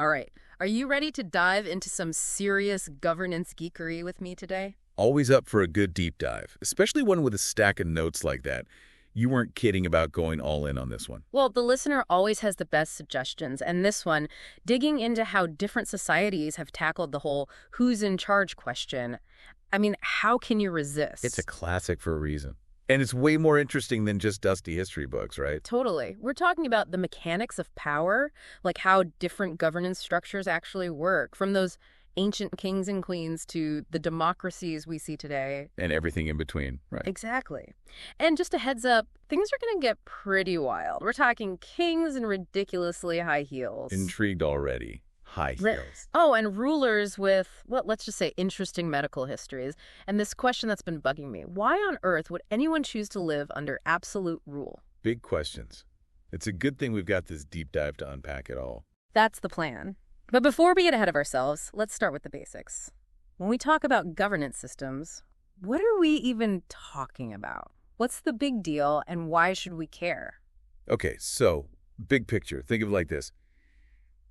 All right. Are you ready to dive into some serious governance geekery with me today? Always up for a good deep dive, especially one with a stack of notes like that. You weren't kidding about going all in on this one. Well, the listener always has the best suggestions, and this one, digging into how different societies have tackled the whole who's in charge question. I mean, how can you resist? It's a classic for a reason. And it's way more interesting than just dusty history books, right? Totally. We're talking about the mechanics of power, like how different governance structures actually work, from those ancient kings and queens to the democracies we see today. And everything in between, right? Exactly. And just a heads up, things are going to get pretty wild. We're talking kings in ridiculously high heels. Intrigued already. High heels. Oh, and rulers with, well, let's just say interesting medical histories. And this question that's been bugging me, why on earth would anyone choose to live under absolute rule? Big questions. It's a good thing we've got this deep dive to unpack it all. That's the plan. But before we get ahead of ourselves, let's start with the basics. When we talk about governance systems, what are we even talking about? What's the big deal and why should we care? Okay, so big picture. Think of it like this.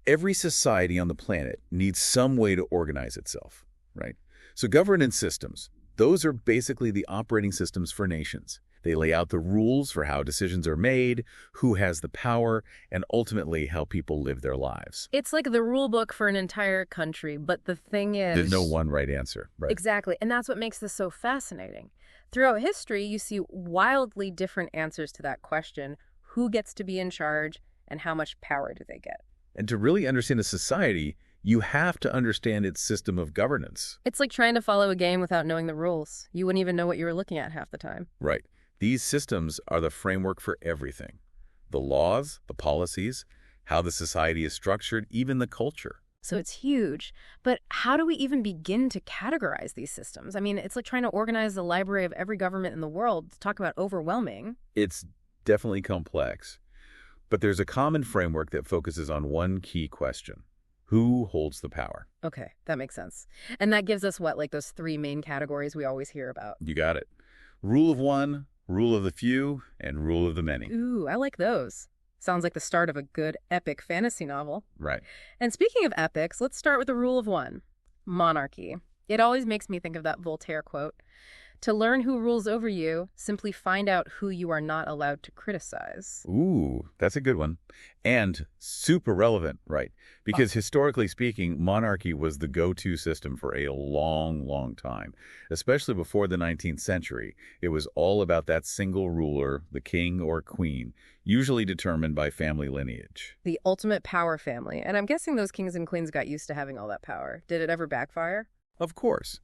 Every society on the planet needs some way to organize itself, right? So governance systems, those are basically the operating systems for nations. They lay out the rules for how decisions are made, who has the power, and ultimately how people live their lives. It's like the rule book for an entire country, but the thing is... There's no one right answer, right? Exactly, and that's what makes this so fascinating. Throughout history, you see wildly different answers to that question, who gets to be in charge and how much power do they get? And to really understand a society, you have to understand its system of governance. It's like trying to follow a game without knowing the rules. You wouldn't even know what you were looking at half the time. Right. These systems are the framework for everything. The laws, the policies, how the society is structured, even the culture. So it's huge. But how do we even begin to categorize these systems? I mean, it's like trying to organize the library of every government in the world. Talk about overwhelming. It's definitely complex. But there's a common framework that focuses on one key question. Who holds the power? Okay, that makes sense. And that gives us what, like those three main categories we always hear about? You got it. Rule of one, rule of the few, and rule of the many. Ooh, I like those. Sounds like the start of a good epic fantasy novel. Right. And speaking of epics, let's start with the rule of one. Monarchy. It always makes me think of that Voltaire quote. To learn who rules over you, simply find out who you are not allowed to criticize. Ooh, that's a good one. And super relevant, right? Because historically speaking, monarchy was the go-to system for a long, long time. Especially before the 19th century, it was all about that single ruler, the king or queen, usually determined by family lineage. The ultimate power family. And I'm guessing those kings and queens got used to having all that power. Did it ever backfire? Of course.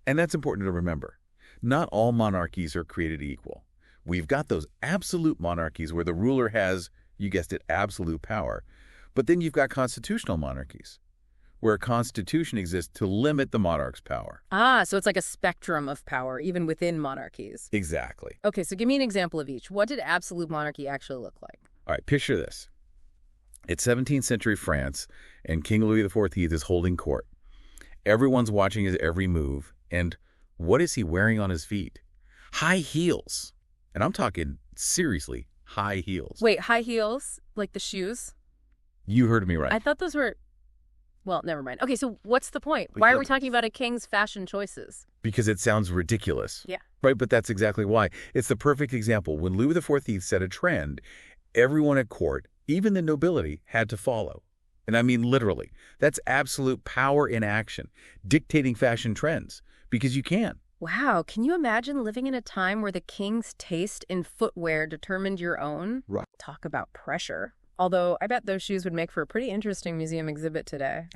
And that's important to remember. Not all monarchies are created equal. We've got those absolute monarchies where the ruler has, you guessed it, absolute power. But then you've got constitutional monarchies, where a constitution exists to limit the monarch's power. Ah, so it's like a spectrum of power, even within monarchies. Exactly. Okay, so give me an example of each. What did absolute monarchy actually look like? All right, picture this. It's 17th century France, and King Louis XIV is holding court. Everyone's watching his every move, and what is he wearing on his feet? High heels. And I'm talking seriously, high heels. Wait, high heels? Like the shoes? You heard me right. I thought those were... Well, never mind. Okay, so what's the point? Why are we talking about a king's fashion choices? Because it sounds ridiculous. Yeah. Right, but that's exactly why. It's the perfect example. When Louis XIV set a trend, everyone at court, even the nobility, had to follow. And I mean literally. That's absolute power in action, dictating fashion trends. Because you can. Wow, can you imagine living in a time where the king's taste in footwear determined your own? Right. Talk about pressure. Although I bet those shoes would make for a pretty interesting museum exhibit today.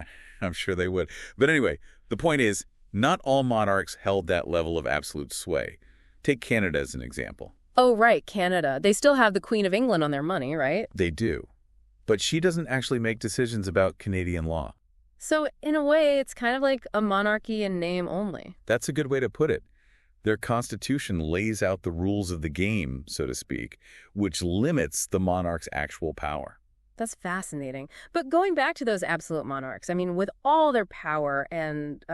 I'm sure they would. But anyway, the point is, not all monarchs held that level of absolute sway. Take Canada as an example. Oh, right, Canada. They still have the Queen of England on their money, right? They do. But she doesn't actually make decisions about Canadian law. So, in a way, it's kind of like a monarchy in name only. That's a good way to put it. Their constitution lays out the rules of the game, so to speak, which limits the monarch's actual power. That's fascinating. But going back to those absolute monarchs, I mean, with all their power and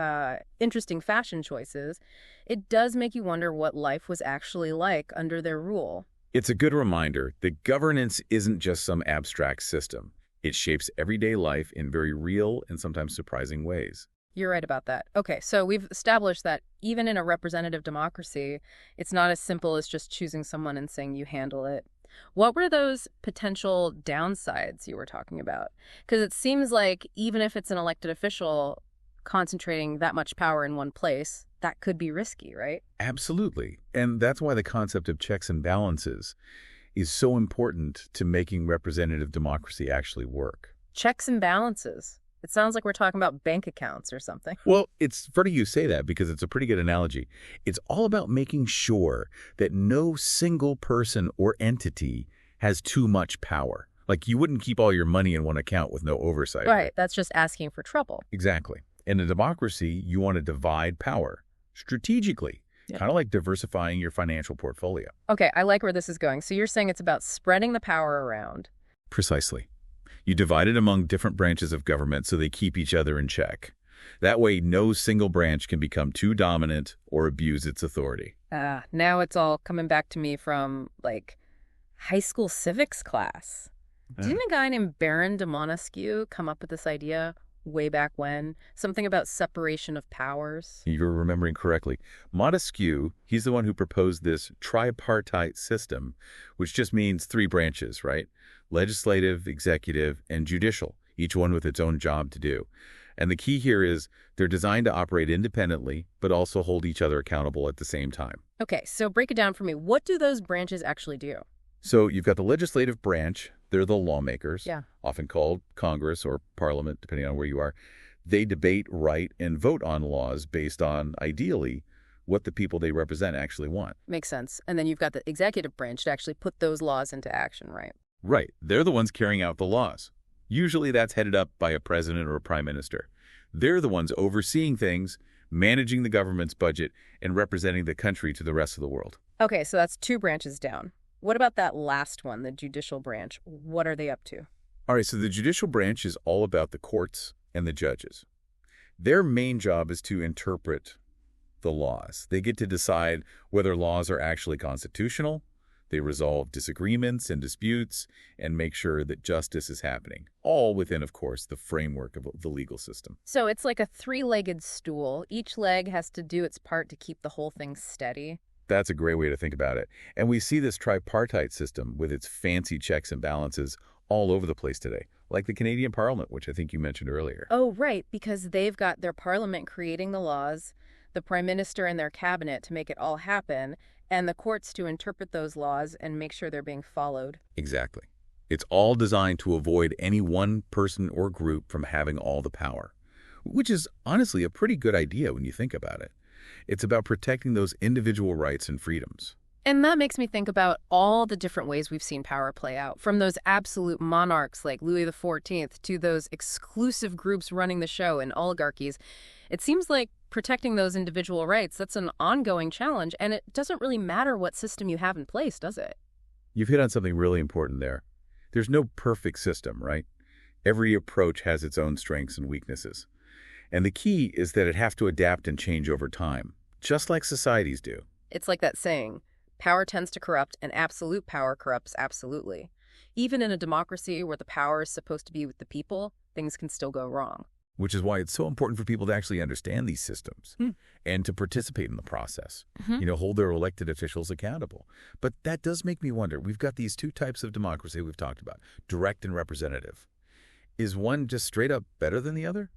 interesting fashion choices, it does make you wonder what life was actually like under their rule. It's a good reminder that governance isn't just some abstract system. It shapes everyday life in very real and sometimes surprising ways. You're right about that. Okay, so we've established that even in a representative democracy, it's not as simple as just choosing someone and saying you handle it. What were those potential downsides you were talking about? Because it seems like even if it's an elected official concentrating that much power in one place, that could be risky, right? Absolutely. And that's why the concept of checks and balances is so important to making representative democracy actually work. Checks and balances. It sounds like we're talking about bank accounts or something. Well, it's funny you say that because it's a pretty good analogy. It's all about making sure that no single person or entity has too much power. Like you wouldn't keep all your money in one account with no oversight. Right, that's just asking for trouble. Exactly. In a democracy, you want to divide power strategically, kind of like diversifying your financial portfolio. Okay, I like where this is going. So you're saying it's about spreading the power around. Precisely. You divide it among different branches of government so they keep each other in check. That way, no single branch can become too dominant or abuse its authority. Now it's all coming back to me from, like, high school civics class. Didn't a guy named Baron de Montesquieu come up with this idea way back when? Something about separation of powers? You're remembering correctly. Montesquieu, he's the one who proposed this tripartite system, which just means three branches, right? Legislative, executive, and judicial, each one with its own job to do. And the key here is they're designed to operate independently, but also hold each other accountable at the same time. Okay, so break it down for me. What do those branches actually do? So you've got the legislative branch. They're the lawmakers, Yeah. often called Congress or Parliament, depending on where you are. They debate, write, and vote on laws based on, ideally, what the people they represent actually want. Makes sense. And then you've got the executive branch to actually put those laws into action, right? Right. They're the ones carrying out the laws. Usually that's headed up by a president or a prime minister. They're the ones overseeing things, managing the government's budget, and representing the country to the rest of the world. Okay, so that's two branches down. What about that last one, the judicial branch? What are they up to? All right, so the judicial branch is all about the courts and the judges. Their main job is to interpret the laws. They get to decide whether laws are actually constitutional. They resolve disagreements and disputes and make sure that justice is happening, all within, of course, the framework of the legal system. So it's like a three-legged stool. Each leg has to do its part to keep the whole thing steady. That's a great way to think about it. And we see this tripartite system with its fancy checks and balances all over the place today, like the Canadian Parliament, which I think you mentioned earlier. Oh, right, because they've got their parliament creating the laws, the prime minister and their cabinet to make it all happen, and the courts to interpret those laws and make sure they're being followed. Exactly. It's all designed to avoid any one person or group from having all the power, which is honestly a pretty good idea when you think about it. It's about protecting those individual rights and freedoms. And that makes me think about all the different ways we've seen power play out, from those absolute monarchs like Louis XIV to those exclusive groups running the show and oligarchies. It seems like protecting those individual rights, that's an ongoing challenge, and it doesn't really matter what system you have in place, does it? You've hit on something really important there. There's no perfect system, right? Every approach has its own strengths and weaknesses. And the key is that it has to adapt and change over time, just like societies do. It's like that saying, power tends to corrupt and absolute power corrupts absolutely. Even in a democracy where the power is supposed to be with the people, things can still go wrong. Which is why it's so important for people to actually understand these systems and to participate in the process, hold their elected officials accountable. But that does make me wonder, we've got these two types of democracy we've talked about, direct and representative. Is one just straight up better than the other?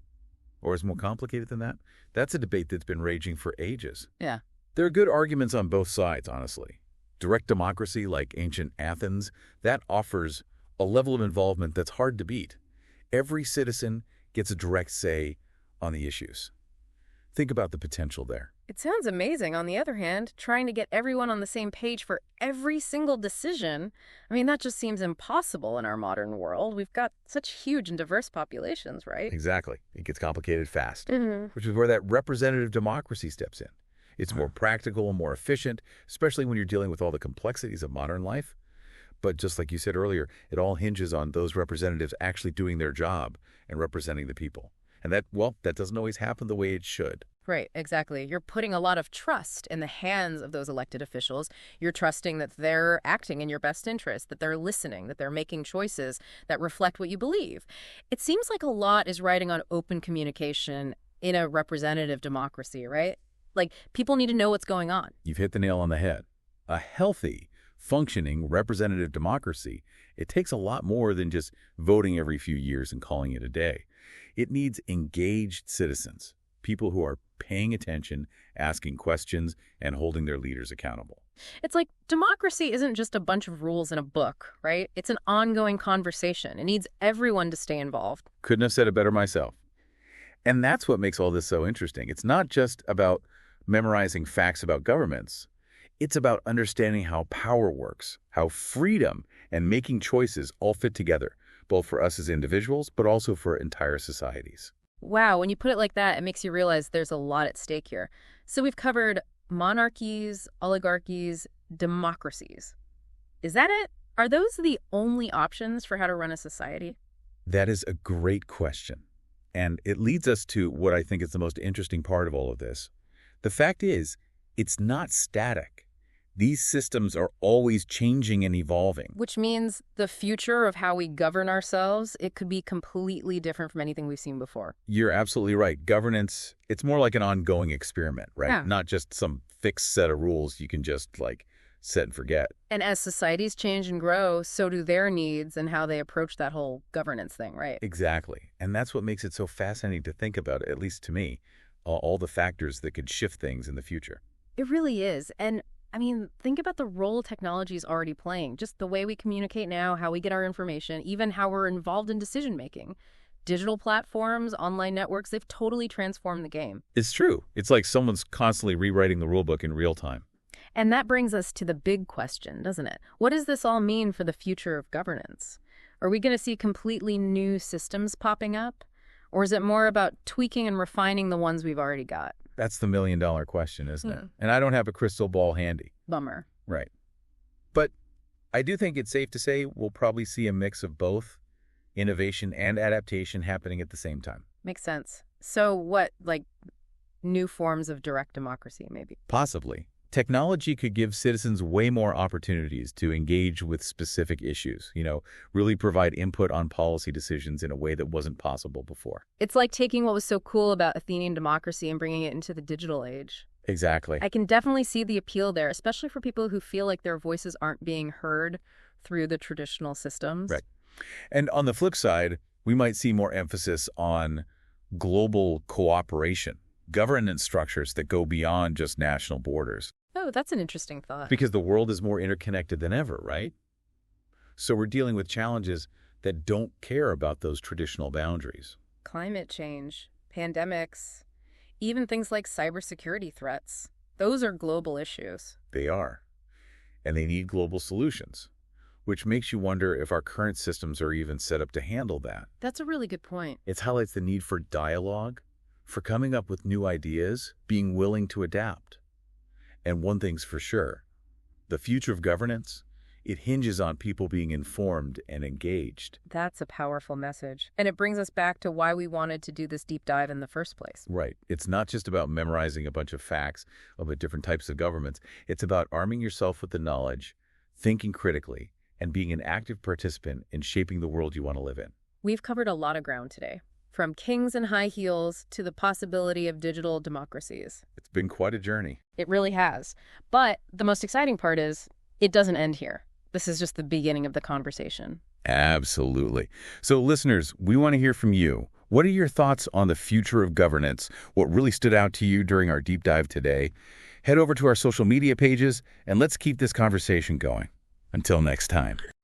Or is it more complicated than that? That's a debate that's been raging for ages. Yeah. There are good arguments on both sides, honestly. Direct democracy, like ancient Athens, that offers a level of involvement that's hard to beat. Every citizen gets a direct say on the issues. Think about the potential there. It sounds amazing. On the other hand, trying to get everyone on the same page for every single decision, that just seems impossible in our modern world. We've got such huge and diverse populations, right? Exactly. It gets complicated fast, which is where that representative democracy steps in. It's more practical and more efficient, especially when you're dealing with all the complexities of modern life. But just like you said earlier, it all hinges on those representatives actually doing their job and representing the people. And that doesn't always happen the way it should. Right, exactly. You're putting a lot of trust in the hands of those elected officials. You're trusting that they're acting in your best interest, that they're listening, that they're making choices that reflect what you believe. It seems like a lot is riding on open communication in a representative democracy, right? Like, people need to know what's going on. You've hit the nail on the head. A healthy, functioning representative democracy, it takes a lot more than just voting every few years and calling it a day. It needs engaged citizens, people who are paying attention, asking questions, and holding their leaders accountable. It's like democracy isn't just a bunch of rules in a book, right? It's an ongoing conversation. It needs everyone to stay involved. Couldn't have said it better myself. And that's what makes all this so interesting. It's not just about memorizing facts about governments. It's about understanding how power works, how freedom and making choices all fit together, both for us as individuals, but also for entire societies. Wow, when you put it like that, it makes you realize there's a lot at stake here. So we've covered monarchies, oligarchies, democracies. Is that it? Are those the only options for how to run a society? That is a great question. And it leads us to what I think is the most interesting part of all of this. The fact is, it's not static. These systems are always changing and evolving. Which means the future of how we govern ourselves, it could be completely different from anything we've seen before. You're absolutely right. Governance, it's more like an ongoing experiment, right? Yeah. Not just some fixed set of rules you can just set and forget. And as societies change and grow, so do their needs and how they approach that whole governance thing, right? Exactly. And that's what makes it so fascinating to think about, at least to me, all the factors that could shift things in the future. It really is. And I mean, think about the role technology is already playing, just the way we communicate now, how we get our information, even how we're involved in decision-making. Digital platforms, online networks, they've totally transformed the game. It's true. It's like someone's constantly rewriting the rulebook in real time. And that brings us to the big question, doesn't it? What does this all mean for the future of governance? Are we going to see completely new systems popping up? Or is it more about tweaking and refining the ones we've already got? That's the million-dollar question, isn't it? And I don't have a crystal ball handy. Bummer. Right. But I do think it's safe to say we'll probably see a mix of both innovation and adaptation happening at the same time. Makes sense. So what, like new forms of direct democracy, maybe? Possibly. Technology could give citizens way more opportunities to engage with specific issues, really provide input on policy decisions in a way that wasn't possible before. It's like taking what was so cool about Athenian democracy and bringing it into the digital age. Exactly. I can definitely see the appeal there, especially for people who feel like their voices aren't being heard through the traditional systems. Right. And on the flip side, we might see more emphasis on global cooperation, governance structures that go beyond just national borders. Oh, that's an interesting thought. Because the world is more interconnected than ever, right? So we're dealing with challenges that don't care about those traditional boundaries. Climate change, pandemics, even things like cybersecurity threats. Those are global issues. They are. And they need global solutions, which makes you wonder if our current systems are even set up to handle that. That's a really good point. It highlights the need for dialogue, for coming up with new ideas, being willing to adapt. And one thing's for sure, the future of governance, it hinges on people being informed and engaged. That's a powerful message. And it brings us back to why we wanted to do this deep dive in the first place. Right. It's not just about memorizing a bunch of facts about different types of governments. It's about arming yourself with the knowledge, thinking critically, and being an active participant in shaping the world you want to live in. We've covered a lot of ground today, from kings in high heels to the possibility of digital democracies. It's been quite a journey. It really has. But the most exciting part is it doesn't end here. This is just the beginning of the conversation. Absolutely. So listeners, we want to hear from you. What are your thoughts on the future of governance? What really stood out to you during our deep dive today? Head over to our social media pages and let's keep this conversation going. Until next time.